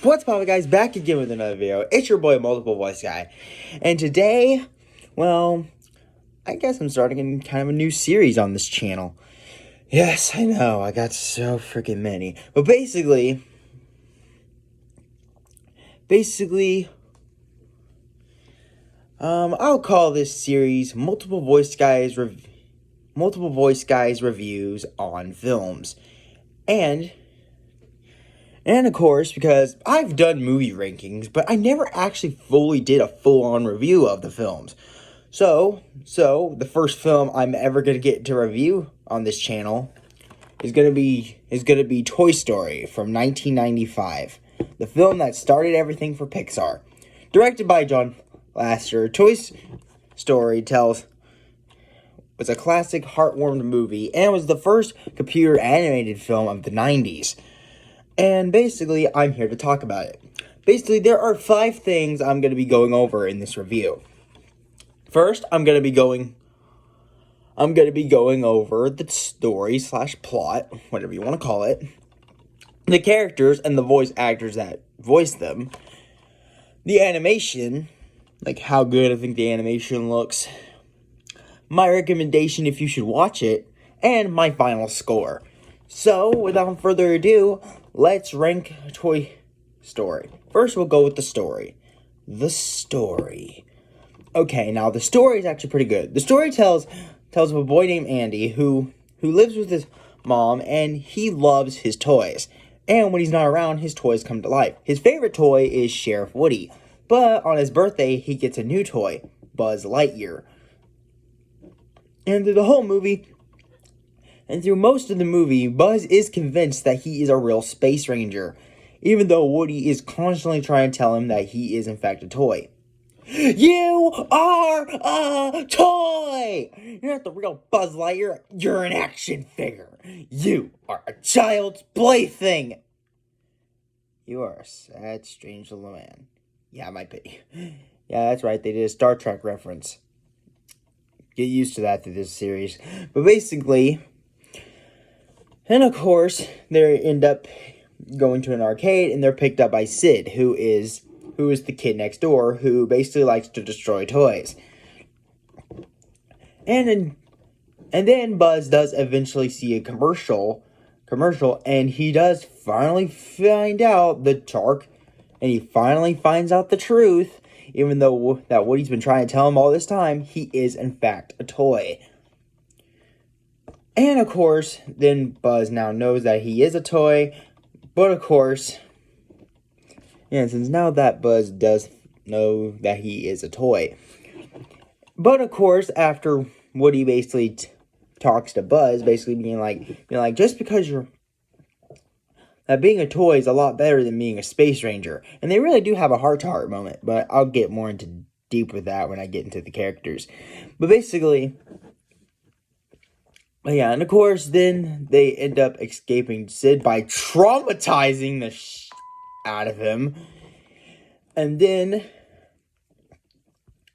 What's poppin', guys? Back again with another video. It's your boy, Multiple Voice Guy. And today, well, I guess I'm starting kind of a new series on this channel. Yes, I know, I got so freaking many. But basically, I'll call this series Multiple Voice Guys Reviews on Films. And of course, because I've done movie rankings, but I never actually fully did a full-on review of the films. So the first film I'm ever gonna get to review on this channel is gonna be Toy Story from 1995, the film that started everything for Pixar. Directed by John Lasseter, Toy Story was a classic, heartwarming movie, and was the first computer animated film of the 90s. And basically, I'm here to talk about it. Basically, there are 5 things I'm going to be going over in this review. First, I'm going to be going over the story / plot, whatever you want to call it, the characters and the voice actors that voice them, the animation, like how good I think the animation looks, my recommendation if you should watch it, and my final score. So, without further ado, let's rank Toy Story. First, we'll go with the story. The story. Okay, now the story is actually pretty good. The story tells of a boy named Andy who lives with his mom, and he loves his toys. And when he's not around, his toys come to life. His favorite toy is Sheriff Woody. But on his birthday, he gets a new toy, Buzz Lightyear. And through most of the movie, Buzz is convinced that he is a real space ranger, even though Woody is constantly trying to tell him that he is in fact a toy. You are a toy! You're not the real Buzz Lightyear, you're an action figure. You are a child's plaything. You are a sad, strange little man. Yeah, my pity. Yeah, that's right, they did a Star Trek reference. Get used to that through this series. But basically, and of course, they end up going to an arcade, and they're picked up by Sid, who is the kid next door, who basically likes to destroy toys. And then Buzz does eventually see a commercial, and he does finally find out and he finally finds out the truth, even though that Woody's been trying to tell him all this time, he is in fact a toy. And of course, then Buzz now knows that he is a toy, but of course, and since now that Buzz does know that he is a toy, but of course, after Woody basically talks to Buzz, basically being like, just because that being a toy is a lot better than being a space ranger, and they really do have a heart-to-heart moment, but I'll get more into deep with that when I get into the characters. But basically, yeah, and of course, then they end up escaping Sid by traumatizing the out of him. And then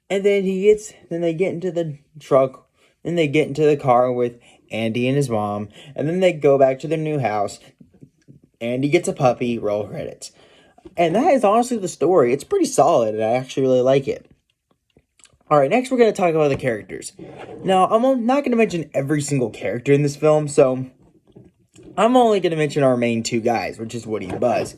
they get into the truck, and they get into the car with Andy and his mom, and then they go back to their new house. Andy gets a puppy, roll credits. And that is honestly the story. It's pretty solid, and I actually really like it. Alright, next we're going to talk about the characters. Now, I'm not going to mention every single character in this film, so I'm only going to mention our main 2 guys, which is Woody and Buzz.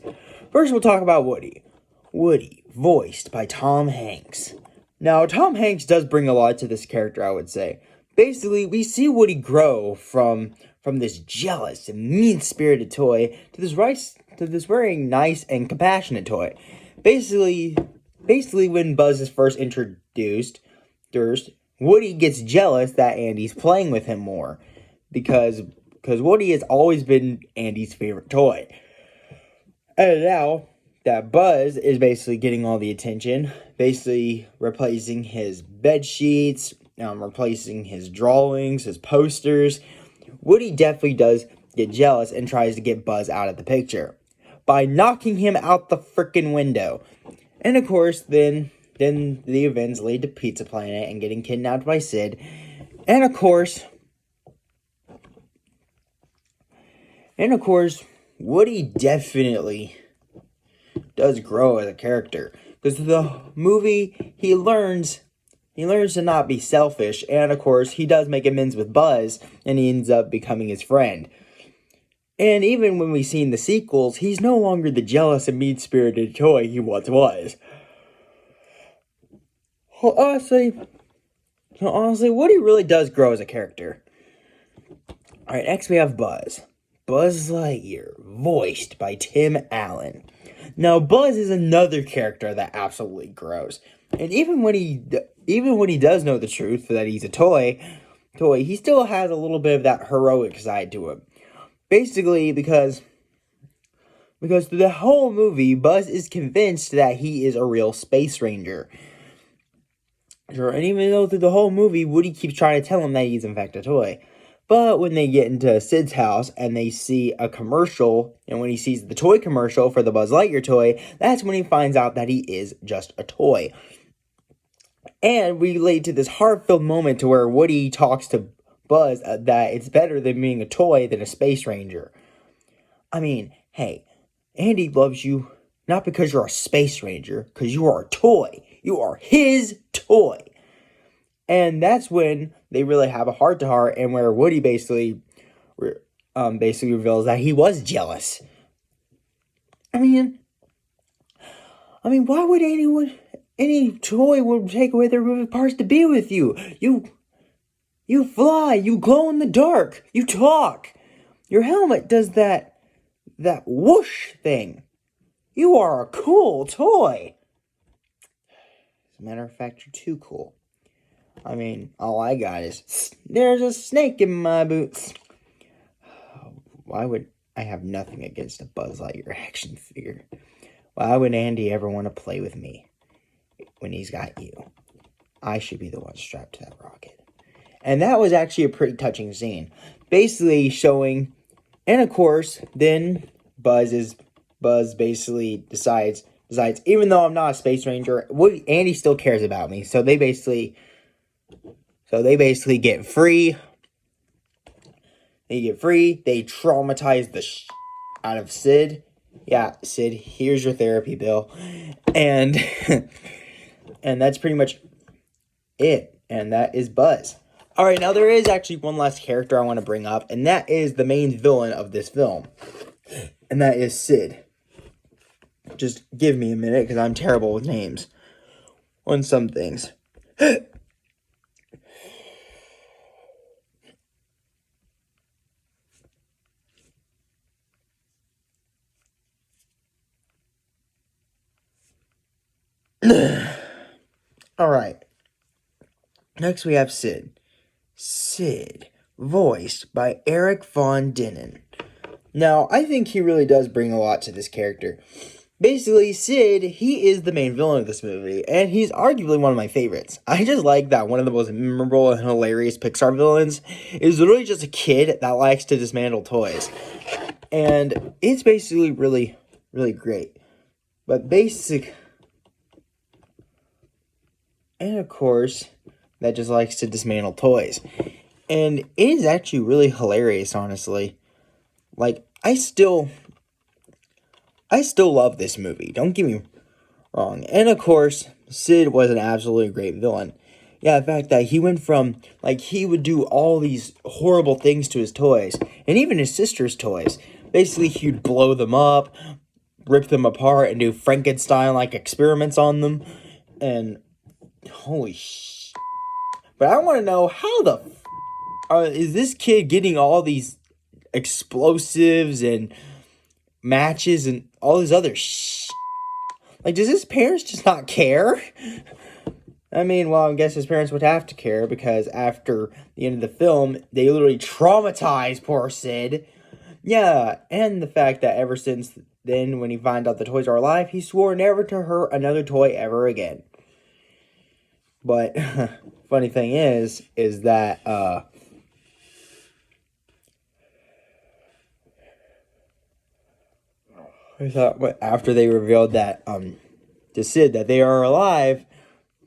First, we'll talk about Woody. Woody, voiced by Tom Hanks. Now, Tom Hanks does bring a lot to this character, I would say. Basically, we see Woody grow from this jealous and mean-spirited toy to this very nice and compassionate toy. Basically, when Buzz is first introduced, Woody gets jealous that Andy's playing with him more, because Woody has always been Andy's favorite toy. And now that Buzz is basically getting all the attention, basically replacing his bed sheets, replacing his drawings, his posters, Woody definitely does get jealous and tries to get Buzz out of the picture by knocking him out the frickin' window. And of course, then the events lead to Pizza Planet and getting kidnapped by Sid. And of course, Woody definitely does grow as a character. Because the movie, he learns to not be selfish, and of course, he does make amends with Buzz, and he ends up becoming his friend. And even when we see in the sequels, he's no longer the jealous and mean-spirited toy he once was. Well, honestly, Woody really does grow as a character. Alright, next we have Buzz. Buzz Lightyear, voiced by Tim Allen. Now, Buzz is another character that absolutely grows. And even when he does know the truth that he's a toy, he still has a little bit of that heroic side to him. Basically, because through the whole movie, Buzz is convinced that he is a real space ranger. Sure, and even though through the whole movie, Woody keeps trying to tell him that he's in fact a toy. But when they get into Sid's house and they see a commercial, and when he sees the toy commercial for the Buzz Lightyear toy, that's when he finds out that he is just a toy. And we relate to this heart-filled moment to where Woody talks to Buzz that it's better than being a toy than a space ranger. I mean, hey, Andy loves you not because you're a space ranger, because you are a toy. You are his toy. And that's when they really have a heart-to-heart, and where Woody basically reveals that he was jealous. I mean, why would any toy would take away their moving parts to be with you? You fly, you glow in the dark, you talk. Your helmet does that whoosh thing. You are a cool toy. As a matter of fact, you're too cool. I mean, all I got is, there's a snake in my boots. Why would I have nothing against a Buzz Lightyear action figure? Why would Andy ever want to play with me when he's got you? I should be the one strapped to that rocket. And that was actually a pretty touching scene. Basically showing, and of course, then Buzz basically decides, even though I'm not a space ranger, Andy still cares about me. So they basically get free. They traumatize the out of Sid. Yeah, Sid, here's your therapy bill. And and that's pretty much it. And that is Buzz. Alright, now there is actually one last character I want to bring up, and that is the main villain of this film. And that is Sid. Just give me a minute, because I'm terrible with names on some things. Alright. Next we have Sid. Sid, voiced by Eric Von Dennen. Now, I think he really does bring a lot to this character. Basically, Sid, he is the main villain of this movie, and he's arguably one of my favorites. I just like that one of the most memorable and hilarious Pixar villains is literally just a kid that likes to dismantle toys. And it's basically really, really great. But and of course, that just likes to dismantle toys. And it is actually really hilarious, honestly. Like, I still love this movie. Don't get me wrong. And of course, Sid was an absolutely great villain. Yeah, the fact that he went from, like, he would do all these horrible things to his toys, and even his sister's toys. Basically, he'd blow them up, rip them apart, and do Frankenstein-like experiments on them. And, holy sh... But I want to know, how is this kid getting all these explosives and matches and all this other like, does his parents just not care? I mean, well, I guess his parents would have to care, because after the end of the film, they literally traumatized poor Sid. Yeah, and the fact that ever since then, when he found out the toys are alive, he swore never to hurt another toy ever again. But, funny thing is that, I thought after they revealed that, to Sid that they are alive,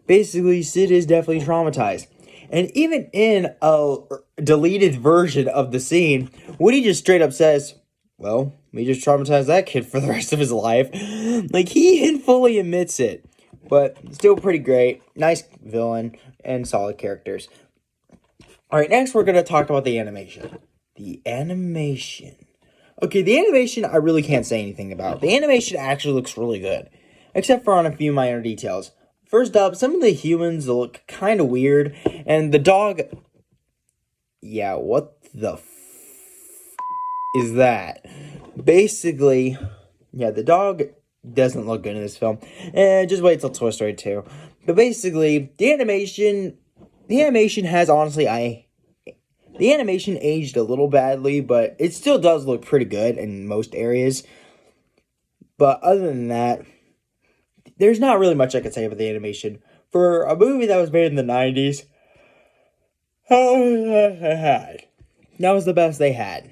basically Sid is definitely traumatized. And even in a deleted version of the scene, Woody just straight up says, well, we just traumatized that kid for the rest of his life. Like, he fully admits it. But still pretty great. Nice villain and solid characters. Alright, next we're going to talk about the animation. The animation. Okay, the animation I really can't say anything about. The animation actually looks really good. Except for on a few minor details. First up, some of the humans look kind of weird. And the dog... Yeah, what the is that? Basically, yeah, the dog doesn't look good in this film. Just wait till Toy Story 2. But basically, the animation has honestly, the animation aged a little badly, but it still does look pretty good in most areas. But other than that, there's not really much I can say about the animation. For a movie that was made in the 90s, that was the best they had.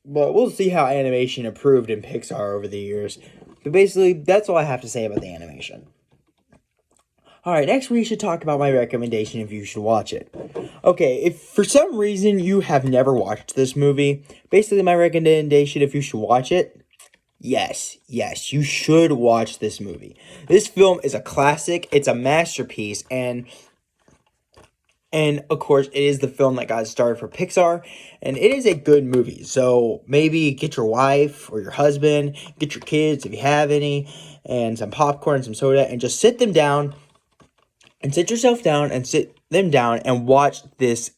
But we'll see how animation improved in Pixar over the years. But basically, that's all I have to say about the animation. Alright, next we should talk about my recommendation if you should watch it. Okay, if for some reason you have never watched this movie, basically my recommendation if you should watch it, yes, you should watch this movie. This film is a classic, it's a masterpiece, and of course, it is the film that got started for Pixar, and it is a good movie. So maybe get your wife or your husband, get your kids if you have any, and some popcorn, some soda, and just sit yourself down and sit them down and watch this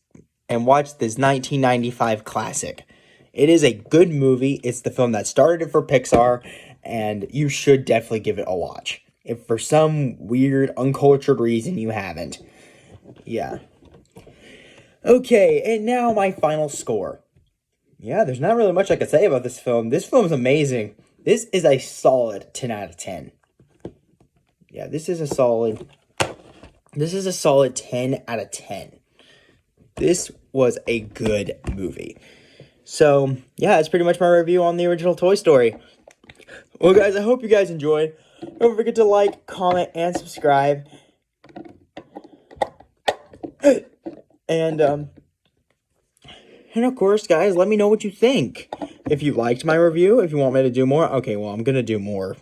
1995 classic. It is a good movie. It's the film that started it for Pixar, and you should definitely give it a watch. If for some weird, uncultured reason you haven't. Yeah. Okay, and now my final score. Yeah, there's not really much I could say about this film. This film is amazing. This is a solid 10 out of 10. Yeah, this is a solid 10 out of 10. This was a good movie. So, yeah, that's pretty much my review on the original Toy Story. Well, guys, I hope you guys enjoyed. Don't forget to like, comment, and subscribe. And of course, guys, let me know what you think. If you liked my review, if you want me to do more, okay, well, I'm gonna do more.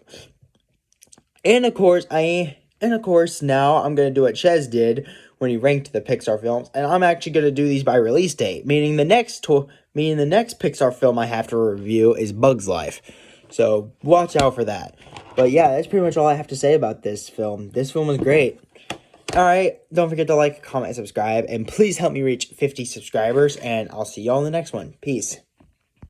And of course, now I'm gonna do what Ches did when he ranked the Pixar films, and I'm actually gonna do these by release date, meaning the next Pixar film I have to review is Bug's Life. So watch out for that. But yeah, that's pretty much all I have to say about this film. This film was great. Alright, don't forget to like, comment, and subscribe, and please help me reach 50 subscribers, and I'll see y'all in the next one. Peace.